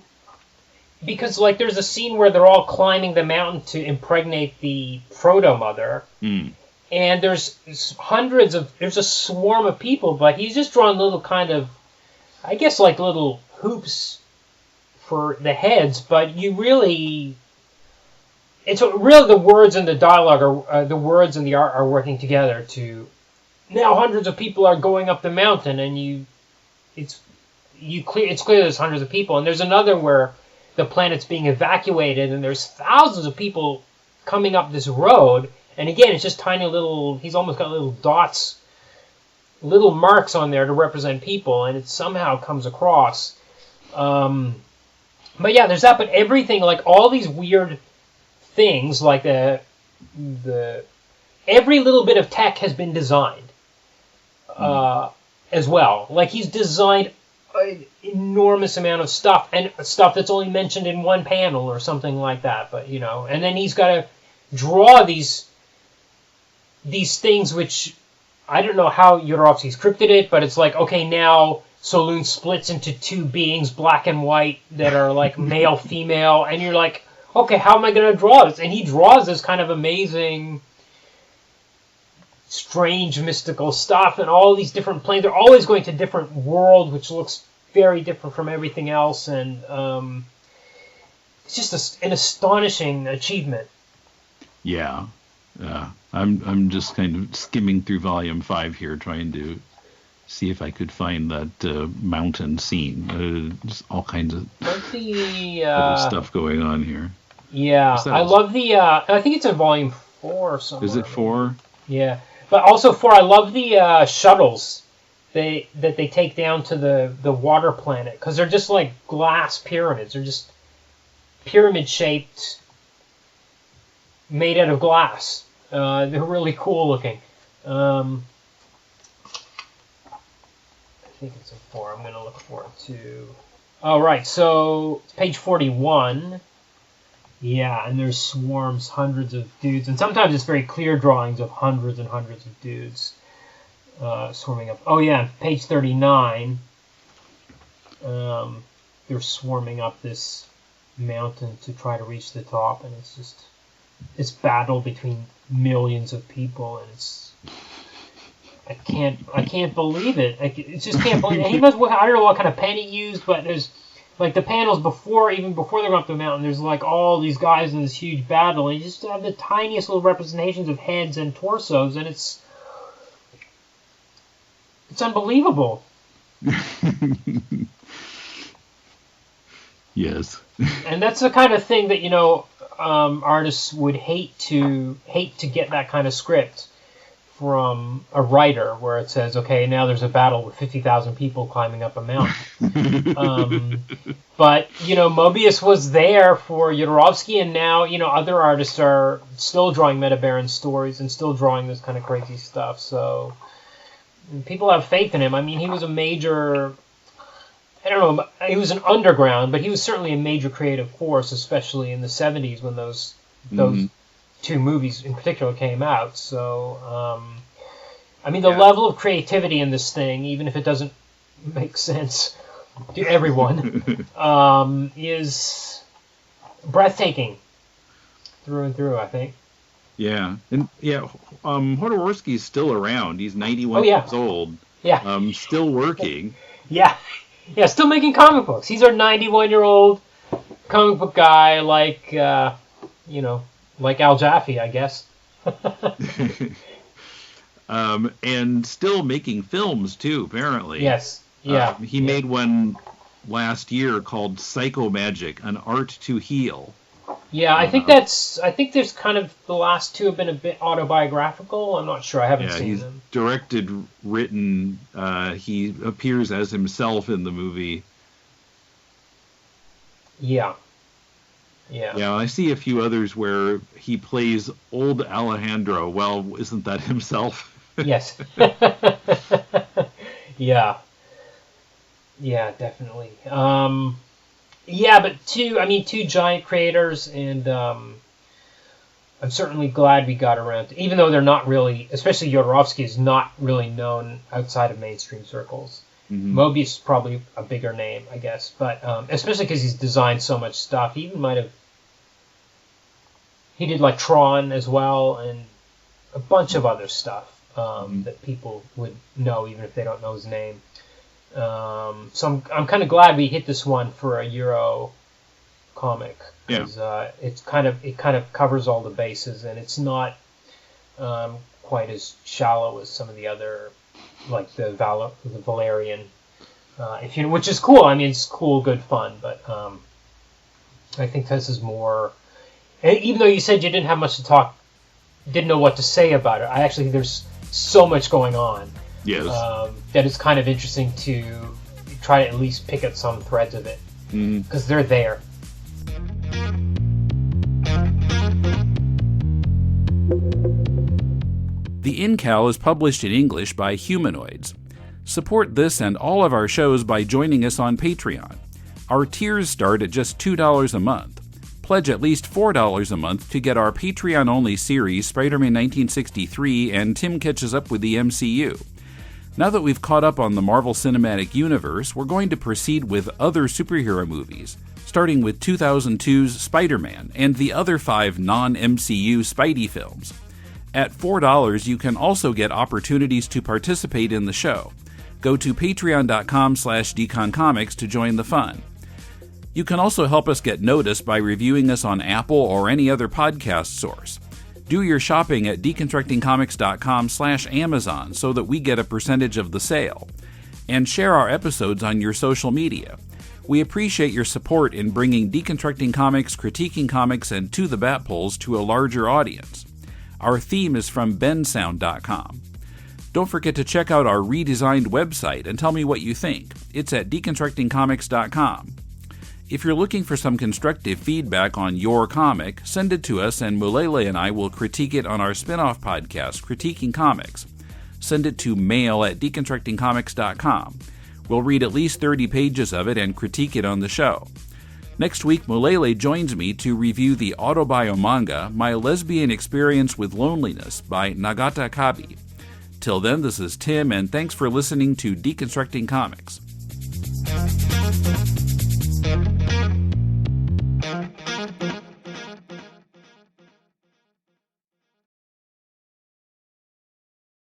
because like there's a scene where they're all climbing the mountain to impregnate the proto-mother, and there's there's a swarm of people, but he's just drawn little kind of, I guess, like little hoops for the heads, but it's really the words and the dialogue are the words and the art are working together to, now hundreds of people are going up the mountain, and it's clear there's hundreds of people, and there's another where the planet's being evacuated and there's thousands of people coming up this road, and again it's just tiny little, he's almost got little dots, little marks on there to represent people, and it somehow comes across. But yeah, there's that, but everything, like all these weird things, like every little bit of tech has been designed as well. Like he's designed an enormous amount of stuff, and stuff that's only mentioned in one panel or something like that, but and then he's got to draw these things, which I don't know how Jodorowsky scripted it, but it's like, okay, now Saloon splits into two beings, black and white, that are like male, female, and you're like, okay, how am I going to draw this? And he draws this kind of amazing, strange, mystical stuff, and all these different planes. They're always going to different worlds, which looks very different from everything else, and it's just an astonishing achievement. Yeah. I'm just kind of skimming through Volume 5 here, trying to see if I could find that mountain scene. Just all kinds of other stuff going on here. Yeah, I love the... I think it's in Volume 4 somewhere. Is it 4? Yeah, but also 4, I love the shuttles that they take down to the water planet, because they're just like glass pyramids. They're just pyramid-shaped, made out of glass. They're really cool looking. I think it's a 4. I'm going to look for it too. Oh, right. So, page 41. Yeah, and there's swarms, hundreds of dudes. And sometimes it's very clear drawings of hundreds and hundreds of dudes swarming up. Oh, yeah, page 39. They're swarming up this mountain to try to reach the top, and it's just this battle between millions of people, and I can't believe it. I just can't believe it. He must, I don't know what kind of pen he used, but there's like the panels even before they're up the mountain, there's like all these guys in this huge battle, and you just have the tiniest little representations of heads and torsos, and it's unbelievable. Yes. And that's the kind of thing that, artists would hate to get that kind of script from a writer, where it says, okay, now there's a battle with 50,000 people climbing up a mountain. But, Moebius was there for Jodorowsky, and now, other artists are still drawing Meta Baron stories and still drawing this kind of crazy stuff. So people have faith in him. I mean, he was a major... I don't know, he was an underground, but he was certainly a major creative force, especially in the 70s when those two movies in particular came out. So, the level of creativity in this thing, even if it doesn't make sense, to everyone, is breathtaking through and through, I think. Yeah, and Jodorowsky's still around. He's 91 yeah. years old. Yeah. Still working. Yeah, still making comic books. He's our 91-year-old comic book guy, like Al Jaffe, I guess. And still making films too, apparently. Yes. Yeah. He made one last year called Psycho Magic: An Art to Heal. Yeah, I think there's kind of the last two have been a bit autobiographical. I'm not sure. I haven't seen them. He's directed, written. He appears as himself in the movie. Yeah. Yeah, I see a few others where he plays old Alejandro. Well, isn't that himself? Yes. Yeah. Yeah, definitely. But two giant creators, and I'm certainly glad we got around to, even though they're not really, especially Jodorowsky is not really known outside of mainstream circles. Mm-hmm. Moebius is probably a bigger name, I guess, but especially because he's designed so much stuff. He did like Tron as well, and a bunch of other stuff that people would know even if they don't know his name. So I'm kind of glad we hit this one for a Euro comic, because it kind of covers all the bases, and it's not quite as shallow as some of the other, like the Valerian, which is cool. I mean, it's cool, good fun, but I think this is more. And even though you said you didn't have much to talk, didn't know what to say about it, I actually think there's so much going on. Yes. That it's kind of interesting to try to at least pick at some threads of it, because they're there. The Incal is published in English by Humanoids. Support this and all of our shows by joining us on Patreon. Our tiers start at just $2 a month. Pledge at least $4 a month to get our Patreon-only series, Spider-Man 1963 and Tim Catches Up with the MCU. Now that we've caught up on the Marvel Cinematic Universe, we're going to proceed with other superhero movies, starting with 2002's Spider-Man and the other 5 non-MCU Spidey films. At $4, you can also get opportunities to participate in the show. Go to patreon.com/deconcomics to join the fun. You can also help us get noticed by reviewing us on Apple or any other podcast source. Do your shopping at deconstructingcomics.com/Amazon so that we get a percentage of the sale. And share our episodes on your social media. We appreciate your support in bringing Deconstructing Comics, Critiquing Comics, and To the Bat Poles to a larger audience. Our theme is from bensound.com. Don't forget to check out our redesigned website and tell me what you think. It's at deconstructingcomics.com. If you're looking for some constructive feedback on your comic, send it to us and Mulele and I will critique it on our spin-off podcast, Critiquing Comics. Send it to mail@deconstructingcomics.com. We'll read at least 30 pages of it and critique it on the show. Next week, Mulele joins me to review the autobio manga, My Lesbian Experience with Loneliness by Nagata Kabi. Till then, this is Tim, and thanks for listening to Deconstructing Comics.